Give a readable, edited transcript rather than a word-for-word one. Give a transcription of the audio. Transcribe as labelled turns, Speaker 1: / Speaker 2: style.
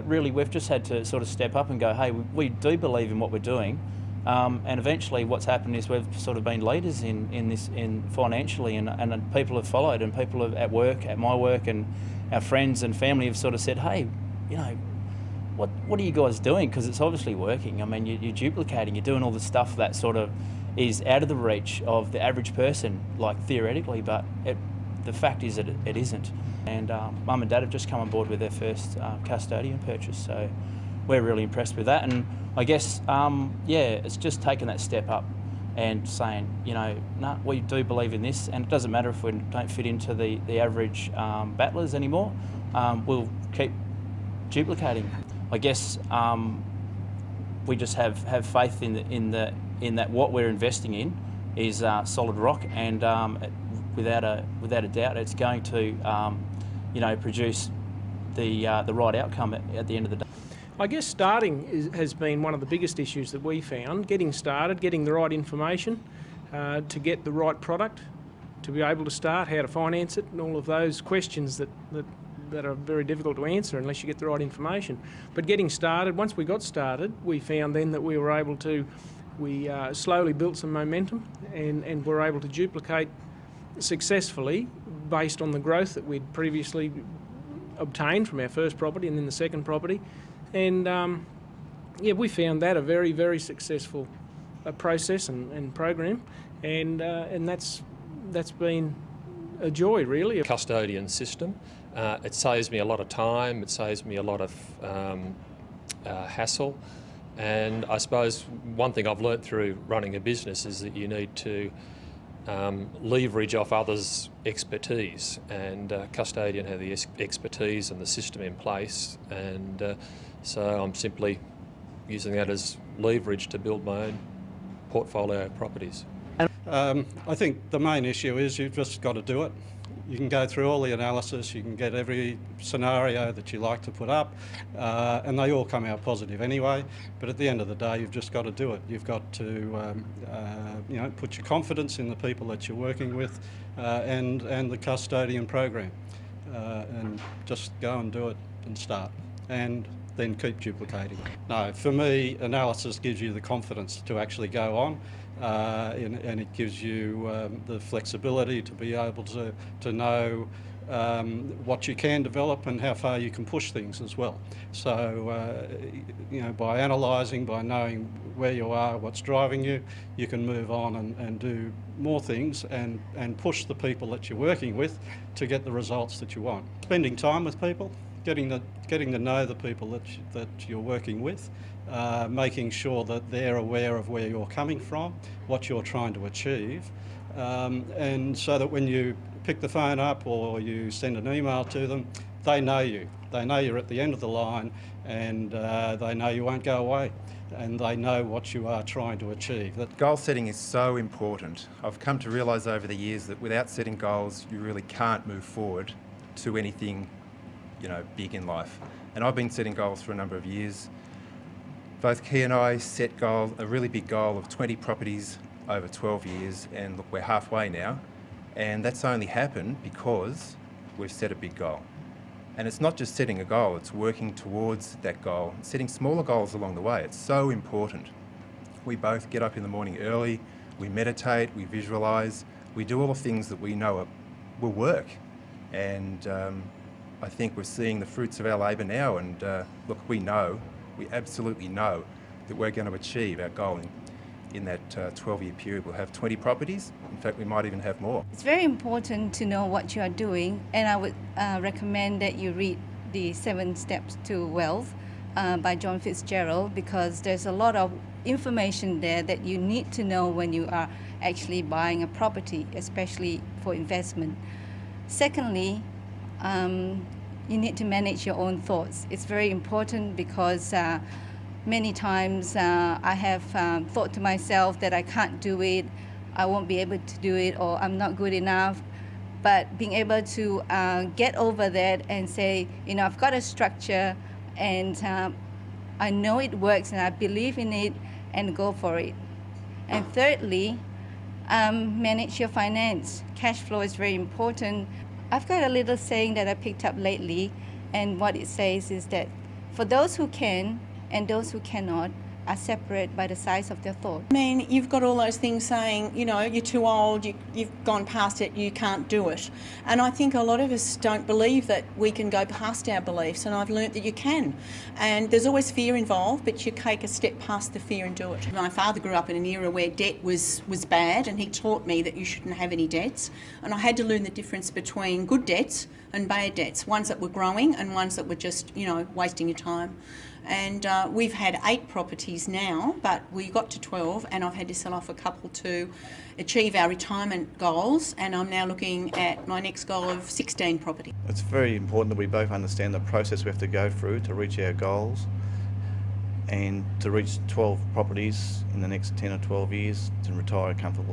Speaker 1: really we've just had to sort of step up and go, hey, we do believe in what we're doing. And eventually what's happened is we've sort of been leaders in financially, and people have followed, and people have at my work, and our friends and family have sort of said, hey, you know, what are you guys doing? Because it's obviously working. I mean, you're duplicating, you're doing all the stuff that sort of is out of the reach of the average person, like theoretically, but the fact is that it isn't. And Mum and Dad have just come on board with their first custodian purchase, so we're really impressed with that. And I guess, it's just taking that step up and saying, you know, no, we do believe in this, and it doesn't matter if we don't fit into the average battlers anymore. We'll keep duplicating. I guess we just have faith in that what we're investing in is solid rock, and without a doubt, it's going to produce the right outcome at the end of the day.
Speaker 2: I guess starting has been one of the biggest issues that we found. Getting started, getting the right information to get the right product, to be able to start, how to finance it, and all of those questions that are very difficult to answer unless you get the right information. But getting started, once we got started, we found then that we were able to, we slowly built some momentum and were able to duplicate successfully based on the growth that we'd previously obtained from our first property and then the second property. And we found that a very, very successful process and program, and that's been a joy, really.
Speaker 3: Custodian system. It saves me a lot of time, it saves me a lot of hassle, and I suppose one thing I've learnt through running a business is that you need to leverage off others' expertise, and Custodian have the expertise and the system in place, and so I'm simply using that as leverage to build my own portfolio of properties.
Speaker 4: I think the main issue is you've just got to do it. You can go through all the analysis, you can get every scenario that you like to put up, and they all come out positive anyway, but at the end of the day you've just got to do it. You've got to put your confidence in the people that you're working with and the custodian program, and just go and do it and start, and then keep duplicating. No, for me, analysis gives you the confidence to actually go on, and it gives you the flexibility to be able to know what you can develop and how far you can push things as well. So, by analysing, by knowing where you are, what's driving you, you can move on and do more things and push the people that you're working with to get the results that you want. Spending time with people, getting to know the people that you're working with, making sure that they're aware of where you're coming from, what you're trying to achieve, and so that when you pick the phone up or you send an email to them, they know you. They know you're at the end of the line, and they know you won't go away, and they know what you are trying to achieve.
Speaker 5: Goal setting is so important. I've come to realise over the years that without setting goals, you really can't move forward to anything big in life. And I've been setting goals for a number of years. Both Key and I set a really big goal of 20 properties over 12 years, and look, we're halfway now. And that's only happened because we've set a big goal. And it's not just setting a goal, it's working towards that goal, setting smaller goals along the way. It's so important. We both get up in the morning early, we meditate, we visualise, we do all the things that we know will work. And I think we're seeing the fruits of our labour now, and look, we absolutely know that we're going to achieve our goal in that 12-year period. We'll have 20 properties. In fact, we might even have more.
Speaker 6: It's very important to know what you are doing, and I would recommend that you read the 7 Steps to Wealth by John Fitzgerald, because there's a lot of information there that you need to know when you are actually buying a property, especially for investment. Secondly, you need to manage your own thoughts. It's very important because many times I have thought to myself that I can't do it, I won't be able to do it, or I'm not good enough. But being able to get over that and say, I've got a structure and I know it works and I believe in it, and go for it. And thirdly, manage your finance. Cash flow is very important. I've got a little saying that I picked up lately, and what it says is that For those who can and those who cannot are separate by the size of their thought.
Speaker 7: I mean, you've got all those things saying, you know, you're too old, you've gone past it, you can't do it. And I think a lot of us don't believe that we can go past our beliefs, and I've learnt that you can. And there's always fear involved, but you take a step past the fear and do it. My father grew up in an era where debt was bad, and he taught me that you shouldn't have any debts. And I had to learn the difference between good debts and bad debts, ones that were growing and ones that were just, you know, wasting your time. And we've had 8 properties now, but we got to 12, and I've had to sell off a couple to achieve our retirement goals, and I'm now looking at my next goal of 16 properties.
Speaker 8: It's very important that we both understand the process we have to go through to reach our goals, and to reach 12 properties in the next 10 or 12 years to retire comfortably.